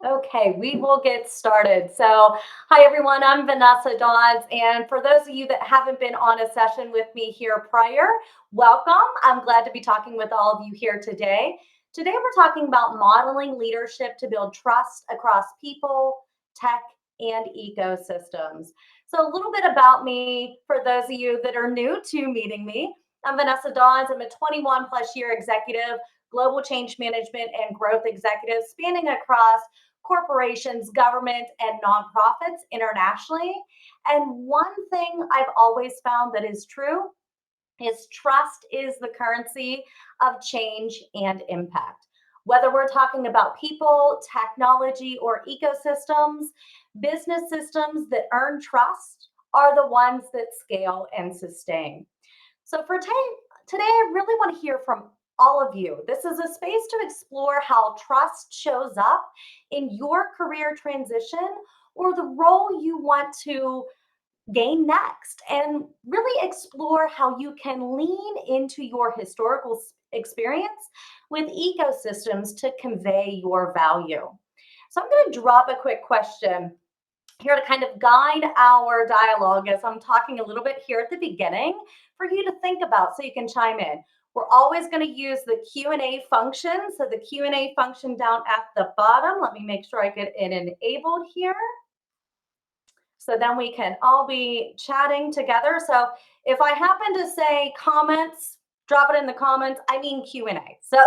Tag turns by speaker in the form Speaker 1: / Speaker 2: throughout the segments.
Speaker 1: Okay, we will get started. So, hi everyone, I'm Vanessa Dodds. And for those of you that haven't been on a session with me here prior, welcome. I'm glad to be talking with all of you here today. Today, we're talking about modeling leadership to build trust across people, tech, and ecosystems. So, a little bit about me for those of you that are new to meeting me. I'm Vanessa Dodds. I'm a 21 plus year executive, global change management, and growth executive spanning across corporations, government, and nonprofits internationally. And one thing I've always found that is true is trust is the currency of change and impact. Whether we're talking about people, technology, or ecosystems, business systems that earn trust are the ones that scale and sustain. So for today, I really want to hear from all of you. This is a space to explore how trust shows up in your career transition or the role you want to gain next, and really explore how you can lean into your historical experience with ecosystems to convey your value. So I'm going to drop a quick question here to kind of guide our dialogue as I'm talking a little bit here at the beginning for you to think about so you can chime in. We're always going to use the Q&A function. So the Q&A function down at the bottom, let me make sure I get it enabled here. So then we can all be chatting together. So if I happen to say comments, drop it in the comments. I mean Q&A. So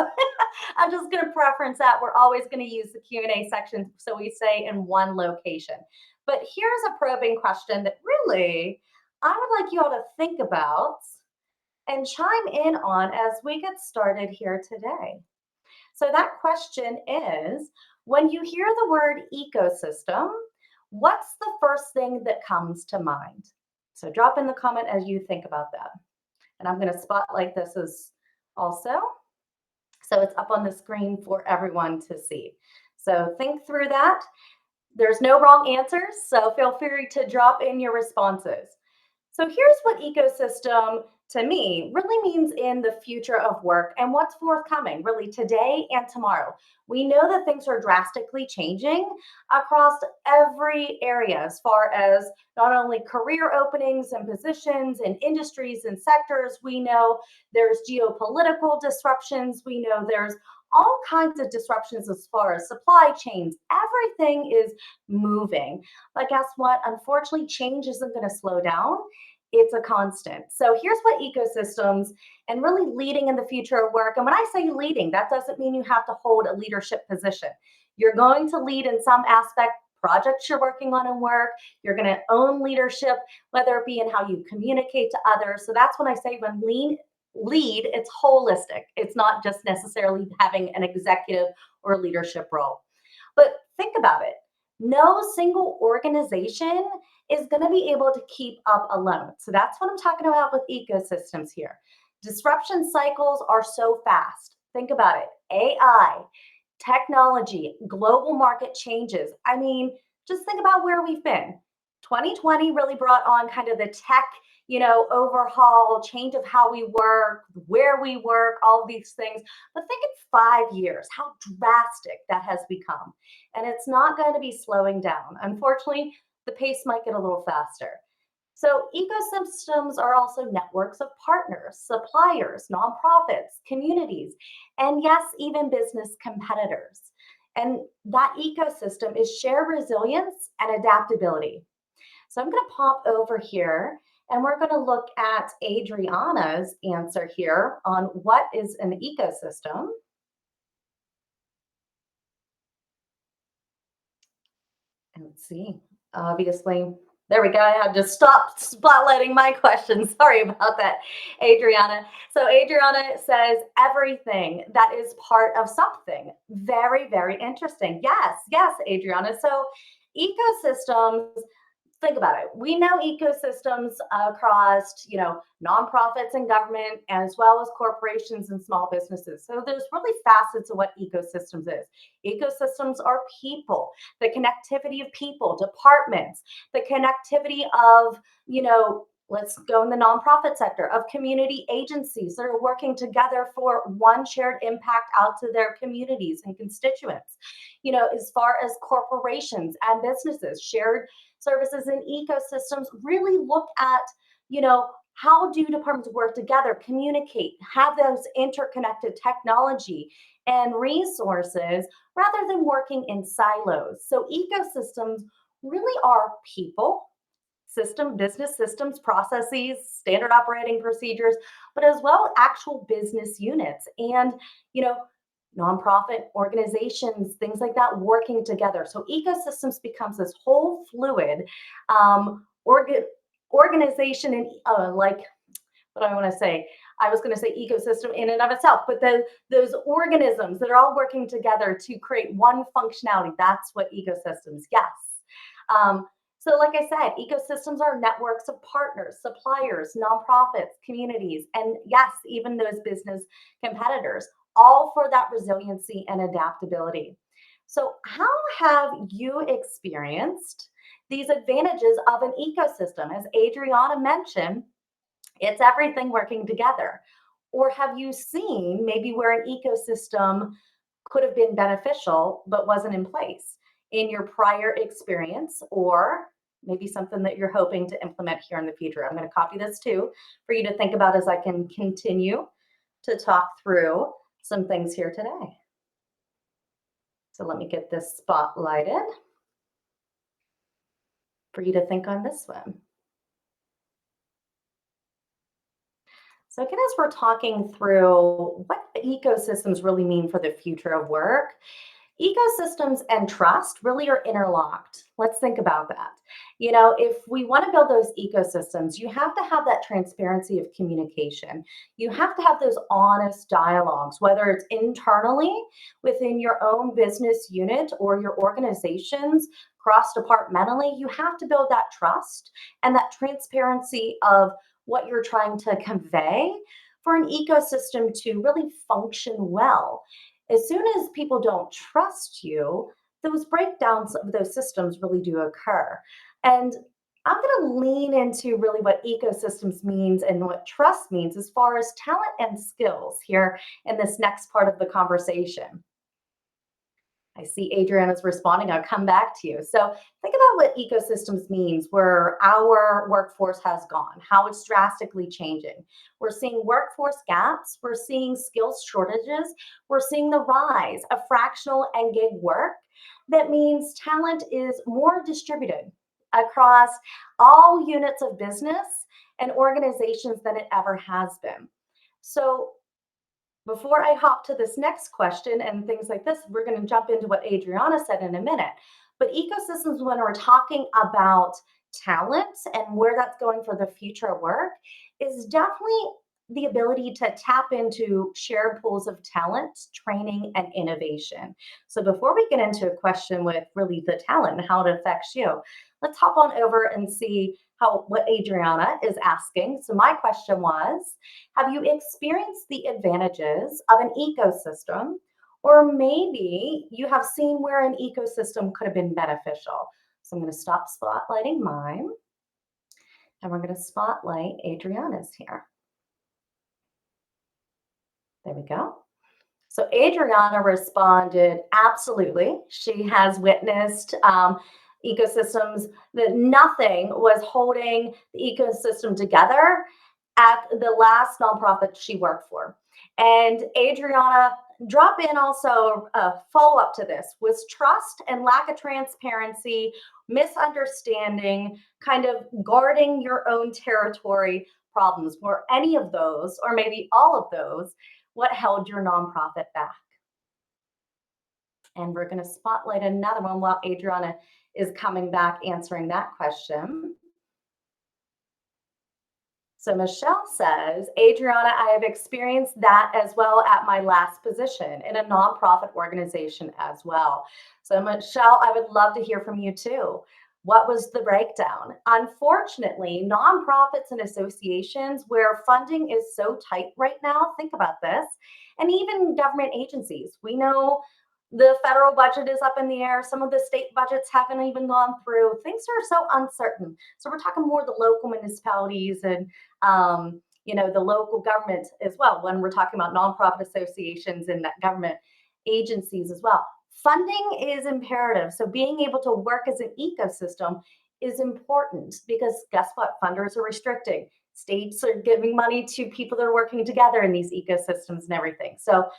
Speaker 1: I'm just going to preference that. We're always going to use the Q&A section so we say in one location. But here's a probing question that really I would like you all to think about and chime in on as we get started here today. So that question is, when you hear the word ecosystem, what's the first thing that comes to mind? So drop in the comment as you think about that. And I'm going to spotlight this as also. So it's up on the screen for everyone to see. So think through that. There's no wrong answers, so feel free to drop in your responses. So here's what ecosystem to me really means in the future of work and what's forthcoming really today and tomorrow. We know that things are drastically changing across every area as far as not only career openings and positions and industries and sectors. We know there's geopolitical disruptions. We know there's all kinds of disruptions as far as supply chains. Everything is moving. But guess what? Unfortunately, change isn't going to slow down. It's a constant. So here's what ecosystems and really leading in the future of work. And when I say leading, that doesn't mean you have to hold a leadership position. You're going to lead in some aspect, projects you're working on in work. You're going to own leadership, whether it be in how you communicate to others. So that's when I say when lead, it's holistic. It's not just necessarily having an executive or leadership role. But think about it. No single organization is going to be able to keep up alone. So that's what I'm talking about with ecosystems here. Disruption cycles are so fast. Think about it. AI, technology, global market changes. I mean, just think about where we've been. 2020 really brought on kind of the tech, overhaul, change of how we work, where we work, all of these things. But think in 5 years, how drastic that has become. And it's not going to be slowing down. Unfortunately, the pace might get a little faster. So ecosystems are also networks of partners, suppliers, nonprofits, communities, and yes, even business competitors. And that ecosystem is shared resilience and adaptability. So I'm going to pop over here and we're going to look at Adriana's answer here on what is an ecosystem. And let's see, obviously, there we go. I had to stop spotlighting my question. Sorry about that, Adriana. So Adriana says everything that is part of something. Very, very interesting. Yes, Adriana. So ecosystems, think about it. We know ecosystems across, nonprofits and government, as well as corporations and small businesses. So there's really facets of what ecosystems is. Ecosystems are people, the connectivity of people, departments, the connectivity of, Let's go in the nonprofit sector of community agencies that are working together for one shared impact out to their communities and constituents. As far as corporations and businesses, shared services and ecosystems really look at, how do departments work together, communicate, have those interconnected technology and resources rather than working in silos. So ecosystems really are people, business systems, processes, standard operating procedures, but as well actual business units and, you know, nonprofit organizations, things like that working together. So ecosystems becomes this whole fluid organ organization and like what do I want to say? I was going to say ecosystem in and of itself, but those organisms that are all working together to create one functionality, that's what ecosystems, yes. So, like I said, ecosystems are networks of partners, suppliers, nonprofits, communities, and yes, even those business competitors, all for that resiliency and adaptability. So, how have you experienced these advantages of an ecosystem? As Adriana mentioned, it's everything working together. Or have you seen maybe where an ecosystem could have been beneficial but wasn't in place in your prior experience, or maybe something that you're hoping to implement here in the future? I'm going to copy this too for you to think about as I can continue to talk through some things here today. So let me get this spotlighted for you to think on this one. So again, as we're talking through what the ecosystems really mean for the future of work, ecosystems and trust really are interlocked. Let's think about that. If we want to build those ecosystems, you have to have that transparency of communication. You have to have those honest dialogues, whether it's internally within your own business unit or your organizations, cross departmentally. You have to build that trust and that transparency of what you're trying to convey for an ecosystem to really function well. As soon as people don't trust you, those breakdowns of those systems really do occur. And I'm going to lean into really what ecosystems means and what trust means as far as talent and skills here in this next part of the conversation. I see Adriana's responding. I'll come back to you. So think about what ecosystems means, where our workforce has gone, how it's drastically changing. We're seeing workforce gaps. We're seeing skills shortages. We're seeing the rise of fractional and gig work. That means talent is more distributed across all units of business and organizations than it ever has been. So before I hop to this next question and things like this, we're going to jump into what Adriana said in a minute. But ecosystems, when we're talking about talent and where that's going for the future of work, is definitely the ability to tap into shared pools of talent, training, and innovation. So before we get into a question with really the talent and how it affects you, let's hop on over and see how what Adriana is asking. So my question was, have you experienced the advantages of an ecosystem, or maybe you have seen where an ecosystem could have been beneficial? So I'm going to stop spotlighting mine, and we're going to spotlight Adriana's here. There we go. So Adriana responded, absolutely. She has witnessed ecosystems that nothing was holding the ecosystem together at the last nonprofit she worked for. And Adriana, drop in also a follow up to this was trust and lack of transparency, misunderstanding, kind of guarding your own territory problems. Were any of those, or maybe all of those, what held your nonprofit back? And we're going to spotlight another one while Adriana is coming back answering that question. So Michelle says, Adriana, I have experienced that as well at my last position in a nonprofit organization as well. So Michelle, I would love to hear from you too. What was the breakdown? Unfortunately, nonprofits and associations where funding is so tight right now, think about this, and even government agencies. We know The federal budget is up in the air. Some of the state budgets haven't even gone through. Things are so uncertain. So we're talking more the local municipalities and the local government as well. When we're talking about nonprofit associations and government agencies as well, funding is imperative. So being able to work as an ecosystem is important because guess what? Funders are restricting. States are giving money to people that are working together in these ecosystems and everything. So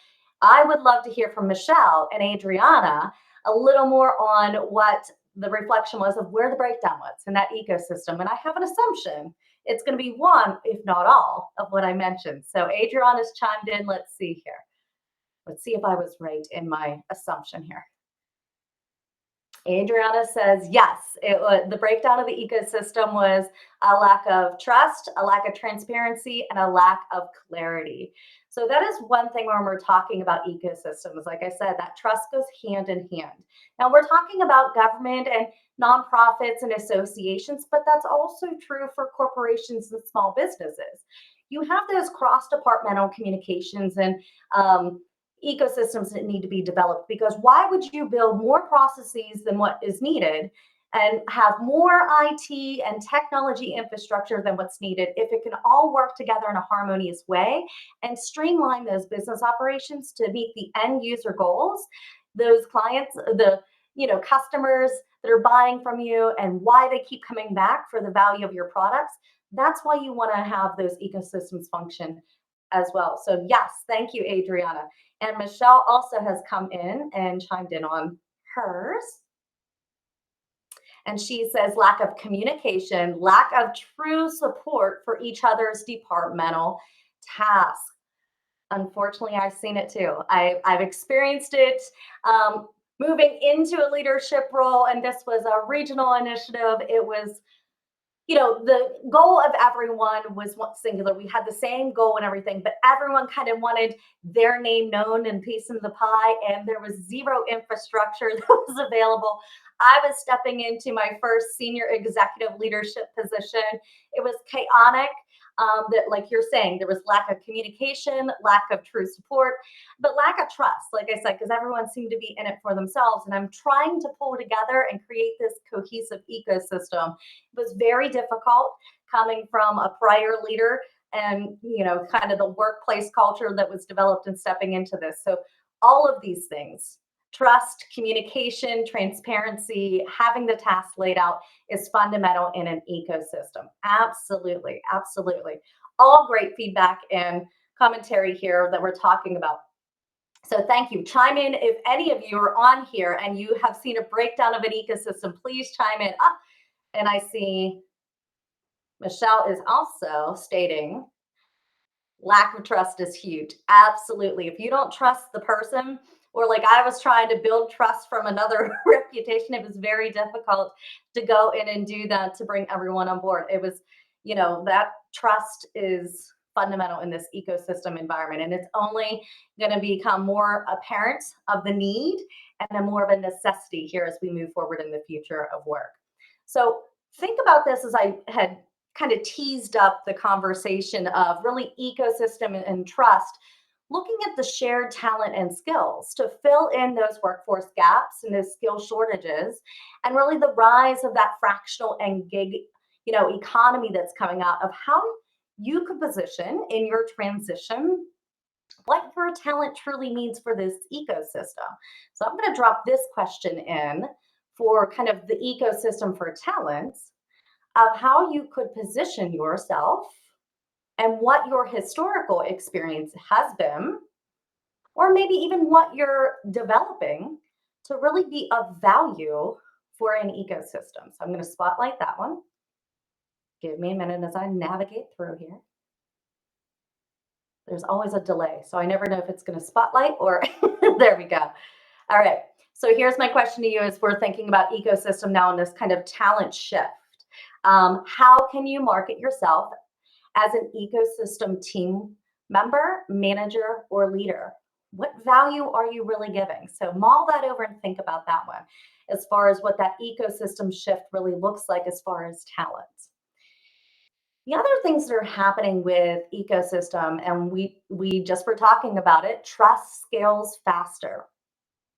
Speaker 1: I would love to hear from Michelle and Adriana a little more on what the reflection was of where the breakdown was in that ecosystem. And I have an assumption it's going to be one, if not all, of what I mentioned. So Adriana's chimed in. Let's see here. Let's see if I was right in my assumption here. Adriana says, yes, the breakdown of the ecosystem was a lack of trust, a lack of transparency, and a lack of clarity. So that is one thing when we're talking about ecosystems. Like I said, that trust goes hand in hand. Now we're talking about government and nonprofits and associations, but that's also true for corporations and small businesses. You have those cross-departmental communications and ecosystems that need to be developed, because why would you build more processes than what is needed and have more IT and technology infrastructure than what's needed if it can all work together in a harmonious way and streamline those business operations to meet the end user goals, those clients, the customers that are buying from you and why they keep coming back for the value of your products. That's why you want to have those ecosystems function as well. So yes, thank you, Adriana. And Michelle also has come in and chimed in on hers. And she says lack of communication, lack of true support for each other's departmental tasks. Unfortunately, I've seen it too. I've experienced it moving into a leadership role, and this was a regional initiative. It was the goal of everyone was singular. We had the same goal and everything, but everyone kind of wanted their name known and piece in the pie, and there was zero infrastructure that was available. I was stepping into my first senior executive leadership position. It was chaotic. That, like you're saying, there was lack of communication, lack of true support, but lack of trust, like I said, because everyone seemed to be in it for themselves. And I'm trying to pull together and create this cohesive ecosystem. It was very difficult coming from a prior leader and, kind of the workplace culture that was developed and stepping into this. So all of these things, trust, communication, transparency, having the tasks laid out is fundamental in an ecosystem. Absolutely, absolutely. All great feedback and commentary here that we're talking about. So thank you. Chime in if any of you are on here and you have seen a breakdown of an ecosystem. Please chime in. And I see Michelle is also stating lack of trust is huge. Absolutely. If you don't trust the person, or like I was trying to build trust from another reputation, it was very difficult to go in and do that to bring everyone on board. It was, that trust is fundamental in this ecosystem environment. And it's only going to become more apparent of the need and a more of a necessity here as we move forward in the future of work. So think about this as I had kind of teased up the conversation of really ecosystem and trust, looking at the shared talent and skills to fill in those workforce gaps and those skill shortages, and really the rise of that fractional and gig, economy that's coming out of how you could position in your transition what your talent truly means for this ecosystem. So I'm going to drop this question in for kind of the ecosystem for talents of how you could position yourself and what your historical experience has been, or maybe even what you're developing to really be of value for an ecosystem. So I'm going to spotlight that one. Give me a minute as I navigate through here. There's always a delay, so I never know if it's going to spotlight or there we go. All right. So here's my question to you as we're thinking about ecosystem now in this kind of talent shift. How can you market yourself as an ecosystem team member, manager, or leader? What value are you really giving? So mull that over and think about that one as far as what that ecosystem shift really looks like as far as talent. The other things that are happening with ecosystem, and we just were talking about it, trust scales faster.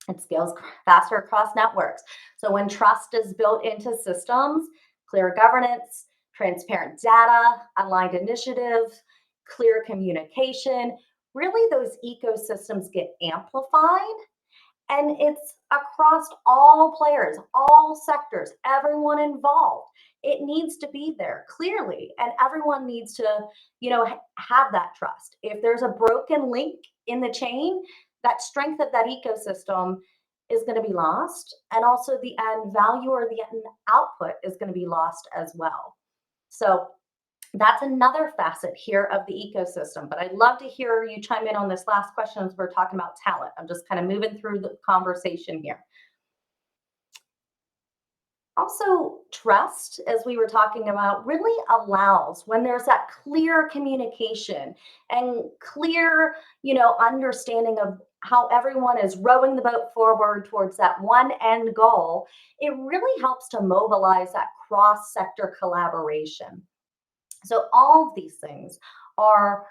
Speaker 1: It scales faster across networks. So when trust is built into systems, clear governance, transparent data, aligned initiatives, clear communication, really those ecosystems get amplified, and it's across all players, all sectors, everyone involved. It needs to be there clearly, and everyone needs to, have that trust. If there's a broken link in the chain, that strength of that ecosystem is going to be lost, and also the end value or the end output is going to be lost as well. So that's another facet here of the ecosystem. But I'd love to hear you chime in on this last question as we're talking about talent. I'm just kind of moving through the conversation here. Also, trust, as we were talking about, really allows when there's that clear communication and clear, understanding of how everyone is rowing the boat forward towards that one end goal. It really helps to mobilize that cross sector collaboration. So, all of these things are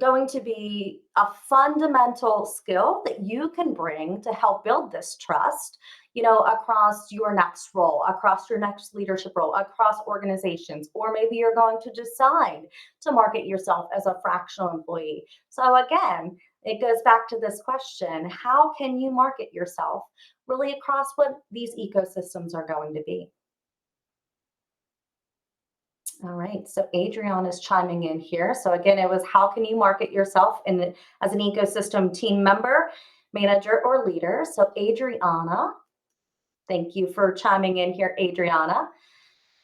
Speaker 1: going to be a fundamental skill that you can bring to help build this trust, across your next role, across your next leadership role, across organizations, or maybe you're going to decide to market yourself as a fractional employee. So again, it goes back to this question: how can you market yourself really across what these ecosystems are going to be? All right, so Adriana is chiming in here. So again, it was how can you market yourself as an ecosystem team member, manager, or leader? So Adriana, thank you for chiming in here, Adriana.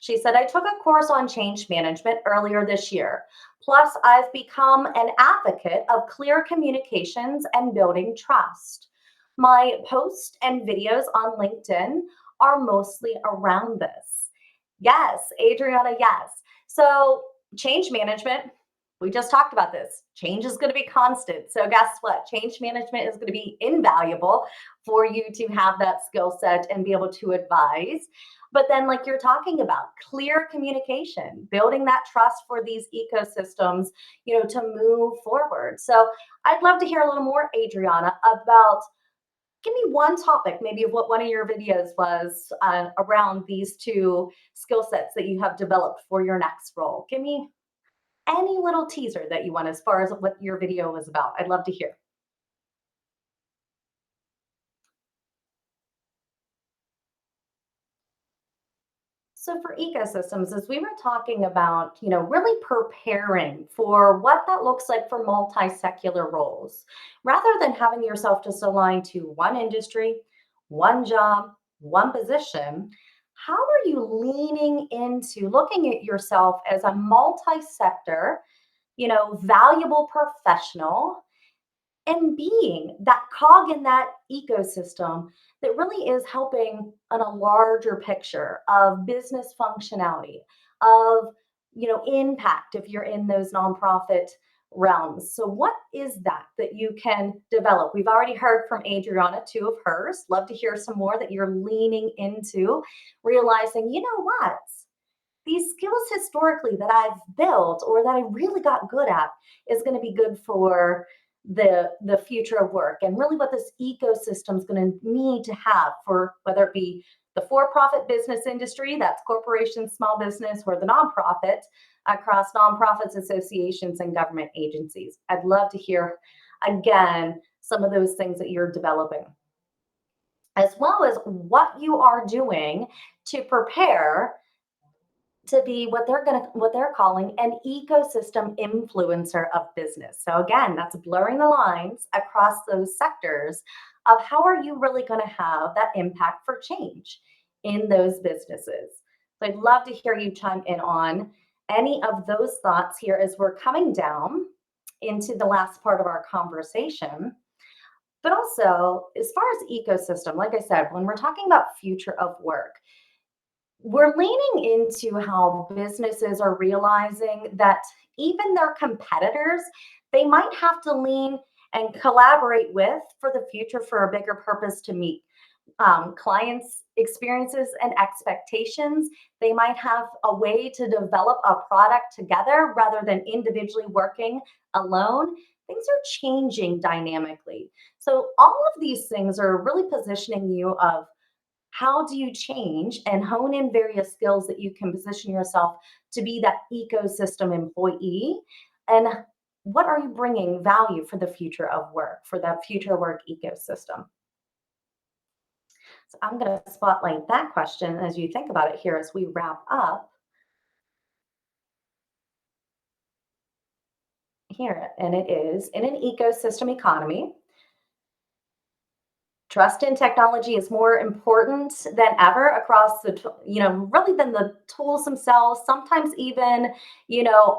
Speaker 1: She said, I took a course on change management earlier this year. Plus, I've become an advocate of clear communications and building trust. My posts and videos on LinkedIn are mostly around this. Yes, Adriana, yes. So, change management, we just talked about this. Change is going to be constant. So, guess what? Change management is going to be invaluable for you to have that skill set and be able to advise. But then, like you're talking about, clear communication, building that trust for these ecosystems, to move forward. So, I'd love to hear a little more, Adriana, about give me one topic, maybe of what one of your videos was around these two skill sets that you have developed for your next role. Give me any little teaser that you want as far as what your video was about. I'd love to hear. So for ecosystems, as we were talking about, really preparing for what that looks like for multi-secular roles, rather than having yourself just aligned to one industry, one job, one position, how are you leaning into looking at yourself as a multi-sector, valuable professional and being that cog in that ecosystem that really is helping on a larger picture of business functionality, of impact if you're in those nonprofit realms. So what is that that you can develop? We've already heard from Adriana, two of hers. Love to hear some more that you're leaning into, realizing, what, these skills historically that I've built or that I really got good at is going to be good for the future of work, and really what this ecosystem is going to need to have for whether it be the for-profit business industry, that's corporations, small business, or the nonprofit across nonprofits, associations, and government agencies. I'd love to hear again some of those things that you're developing, as well as what you are doing to prepare to be what they're calling an ecosystem influencer of business. So again, that's blurring the lines across those sectors of how are you really going to have that impact for change in those businesses. So I'd love to hear you chime in on any of those thoughts here as we're coming down into the last part of our conversation. But also, as far as ecosystem, like I said, when we're talking about future of work, we're leaning into how businesses are realizing that even their competitors, they might have to lean and collaborate with for the future for a bigger purpose to meet clients' experiences and expectations. They might have a way to develop a product together rather than individually working alone. things are changing dynamically. So all of these things are really positioning you of how do you change and hone in various skills that you can position yourself to be that ecosystem employee, and what are you bringing value for the future of work, for that future work ecosystem. So I'm going to spotlight that question as you think about it here as we wrap up here. And it is, in an ecosystem economy, trust in technology is more important than ever across really than the tools themselves, sometimes even,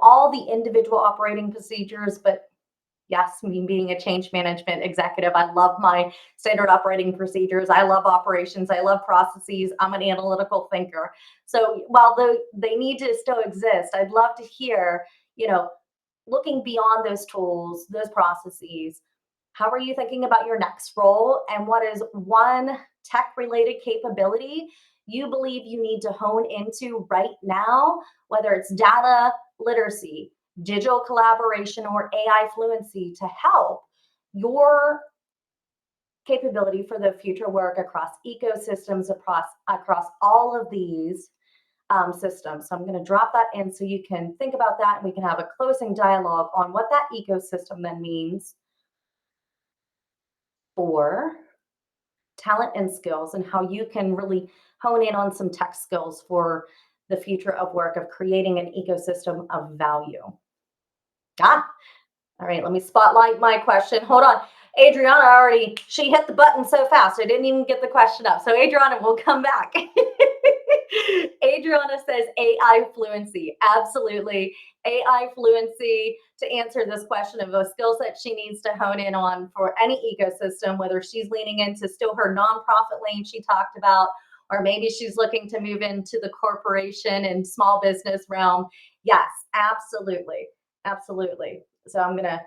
Speaker 1: all the individual operating procedures. But yes, me being a change management executive, I love my standard operating procedures. I love operations. I love processes. I'm an analytical thinker. So while they need to still exist, I'd love to hear, you know, looking beyond those tools, those processes, how are you thinking about your next role? And what is one tech related capability you believe you need to hone into right now, whether it's data literacy, digital collaboration, or AI fluency to help your capability for the future work across ecosystems, across all of these systems. So I'm going to drop that in so you can think about that and we can have a closing dialogue on what that ecosystem then means for talent and skills, and how you can really hone in on some tech skills for the future of work of creating an ecosystem of value. Ah, all right, let me spotlight my question. Hold on. Adriana she hit the button so fast, I didn't even get the question up. So Adriana, we'll come back. Adriana says AI fluency. Absolutely. AI fluency to answer this question of a skill set she needs to hone in on for any ecosystem, whether she's leaning into still her nonprofit lane she talked about, or maybe she's looking to move into the corporation and small business realm. Yes, absolutely. Absolutely. So I'm going to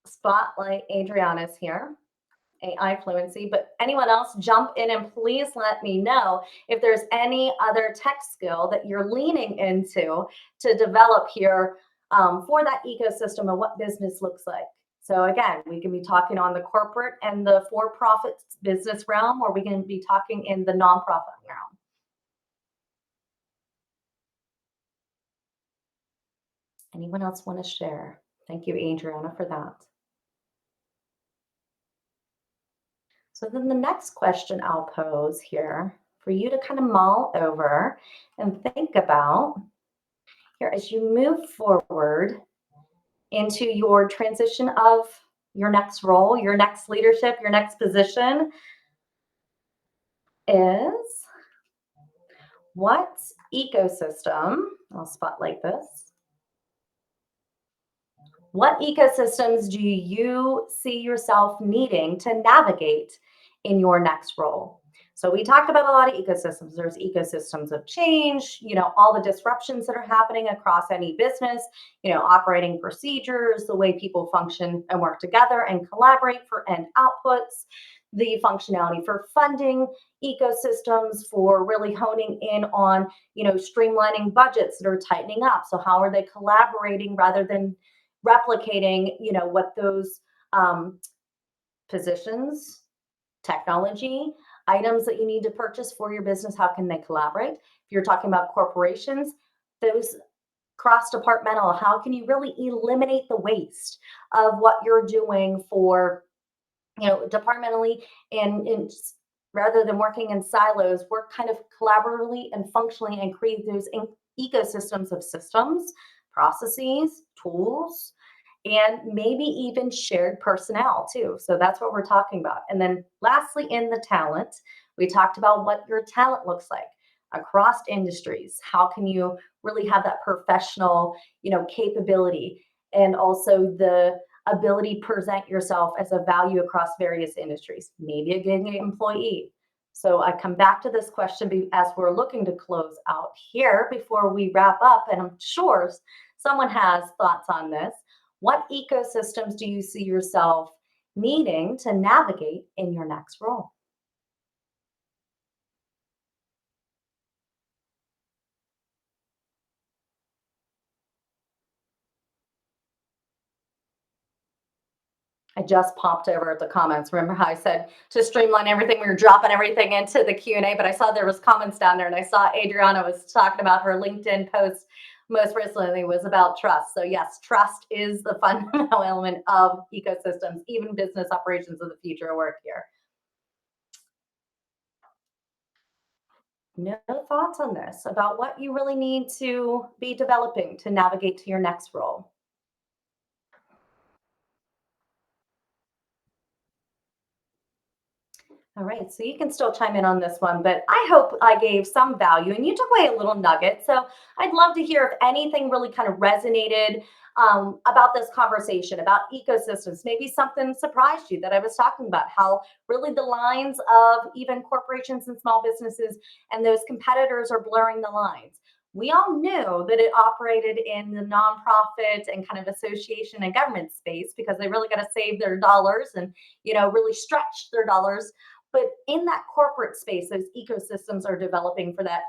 Speaker 1: spotlight Adriana's here, AI fluency, but anyone else jump in and please let me know if there's any other tech skill that you're leaning into to develop here for that ecosystem and what business looks like. So again, we can be talking on the corporate and the for-profit business realm, or we can be talking in the nonprofit realm. Anyone else want to share? Thank you, Adriana, for that. So then the next question I'll pose here for you to kind of mull over and think about here as you move forward into your transition of your next role, your next leadership, your next position is what ecosystem, I'll spotlight this. What ecosystems do you see yourself needing to navigate in your next role? So we talked about a lot of ecosystems. There's ecosystems of change, all the disruptions that are happening across any business, operating procedures, the way people function and work together and collaborate for end outputs, the functionality for funding ecosystems, for really honing in on, streamlining budgets that are tightening up. So how are they collaborating rather than replicating, what those positions, technology, items that you need to purchase for your business, how can they collaborate? If you're talking about corporations, those cross-departmental, how can you really eliminate the waste of what you're doing for, departmentally, and rather than working in silos, work kind of collaboratively and functionally and create those ecosystems of systems, processes, tools, and maybe even shared personnel too. So that's what we're talking about. And then lastly, in the talent, we talked about what your talent looks like across industries. How can you really have that professional, capability, and also the ability to present yourself as a value across various industries, maybe a gig employee. So I come back to this question as we're looking to close out here before we wrap up, and I'm sure someone has thoughts on this. What ecosystems do you see yourself needing to navigate in your next role? I just popped over the comments. Remember how I said to streamline everything, we were dropping everything into the Q&A, but I saw there was comments down there, and I saw Adriana was talking about her LinkedIn post most recently was about trust. So yes, trust is the fundamental element of ecosystems, even business operations of the future work here. No thoughts on this about what you really need to be developing to navigate to your next role? All right, so you can still chime in on this one, but I hope I gave some value and you took away a little nugget. So I'd love to hear if anything really kind of resonated about this conversation about ecosystems. Maybe something surprised you that I was talking about, how really the lines of even corporations and small businesses and those competitors are blurring the lines. We all knew that it operated in the nonprofit and kind of association and government space because they really got to save their dollars and really stretch their dollars, but in that corporate space, those ecosystems are developing for that,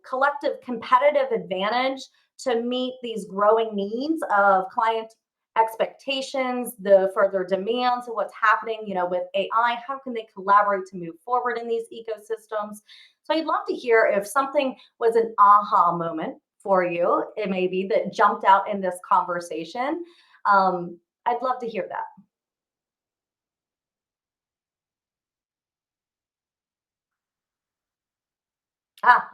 Speaker 1: collective competitive advantage to meet these growing needs of client expectations, the further demands of what's happening, with AI. How can they collaborate to move forward in these ecosystems? So I'd love to hear if something was an aha moment for you, it may be that jumped out in this conversation. I'd love to hear that.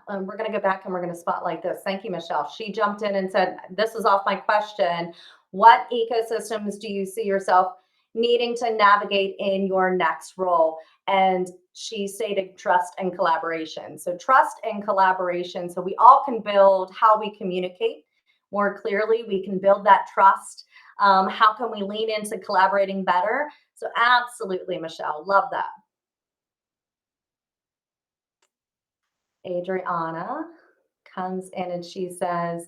Speaker 1: We're going to go back and we're going to spotlight this. Thank you, Michelle. She jumped in and said, "This is off my question. What ecosystems do you see yourself needing to navigate in your next role?" And she stated trust and collaboration. So, trust and collaboration. So, we all can build how we communicate more clearly. We can build that trust. How can we lean into collaborating better? So, absolutely, Michelle. Love that. Adriana comes in and she says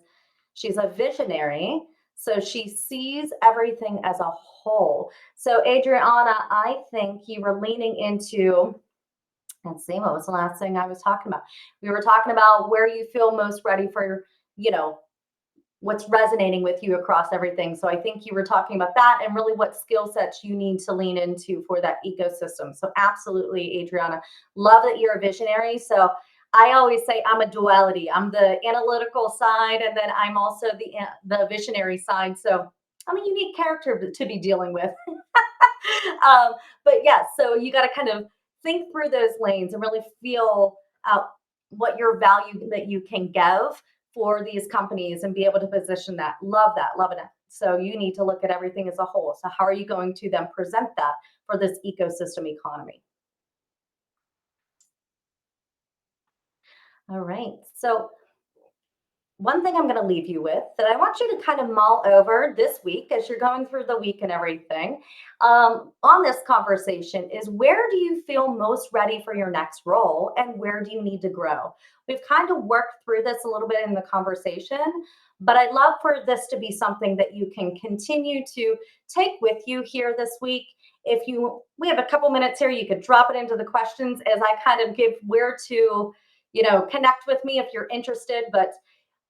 Speaker 1: she's a visionary. So she sees everything as a whole. So, Adriana, I think you were leaning into, let's see, what was the last thing I was talking about? We were talking about where you feel most ready for, you know, what's resonating with you across everything. So I think you were talking about that and really what skill sets you need to lean into for that ecosystem. So absolutely, Adriana, love that you're a visionary. So I always say I'm a duality. I'm the analytical side, and then I'm also the visionary side. So I'm a unique character to be dealing with. But yes, so you got to kind of think through those lanes and really feel out what your value that you can give for these companies and be able to position that. Love that, loving it. So you need to look at everything as a whole. So how are you going to then present that for this ecosystem economy? All right. So one thing I'm going to leave you with that I want you to kind of mull over this week as you're going through the week and everything on this conversation is, where do you feel most ready for your next role and where do you need to grow? We've kind of worked through this a little bit in the conversation, but I'd love for this to be something that you can continue to take with you here this week. If we have a couple minutes here, you could drop it into the questions as I kind of give where to, connect with me if you're interested. But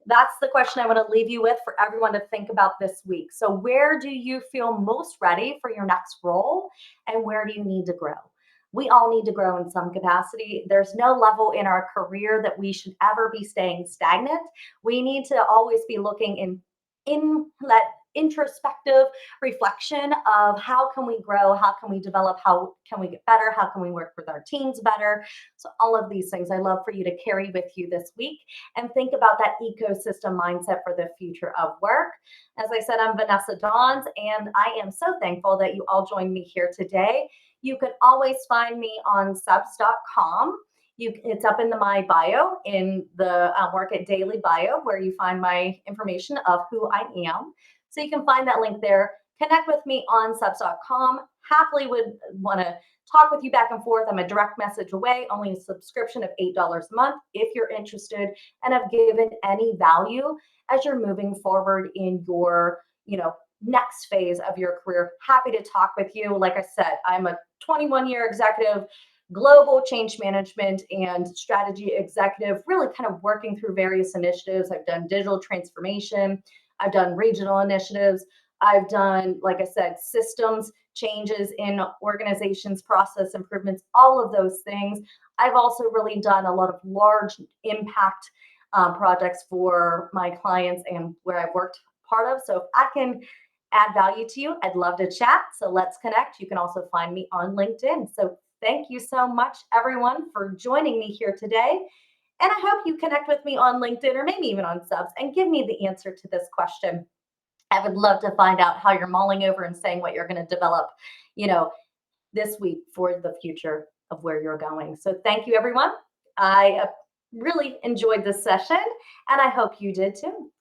Speaker 1: that's the question I want to leave you with for everyone to think about this week. So, where do you feel most ready for your next role and where do you need to grow? We all need to grow in some capacity. There's no level in our career that we should ever be staying stagnant. We need to always be looking in that introspective reflection of how can we grow, how can we develop, how can we get better, how can we work with our teams better. So all of these things I love for you to carry with you this week and think about that ecosystem mindset for the future of work. As I said, I'm Vanessa Dodds, and I am so thankful that you all joined me here today. You can always find me on subs.com. It's up in my bio, in the Work at Daily bio, where you find my information of who I am. So you can find that link there. Connect with me on subs.com. Happily would want to talk with you back and forth. I'm a direct message away, only a subscription of $8 a month if you're interested and have given any value as you're moving forward in your, next phase of your career. Happy to talk with you. Like I said, I'm a 21-year executive, global change management and strategy executive, really kind of working through various initiatives. I've done digital transformation. I've done regional initiatives. I've done, like I said, systems changes in organizations, process improvements, all of those things. I've also really done a lot of large impact projects for my clients and where I've worked part of. So if I can add value to you, I'd love to chat. So let's connect. You can also find me on LinkedIn. So thank you so much, everyone, for joining me here today. And I hope you connect with me on LinkedIn or maybe even on Subs and give me the answer to this question. I would love to find out how you're mulling over and saying what you're going to develop, you know, this week for the future of where you're going. So thank you, everyone. I really enjoyed this session, and I hope you did too.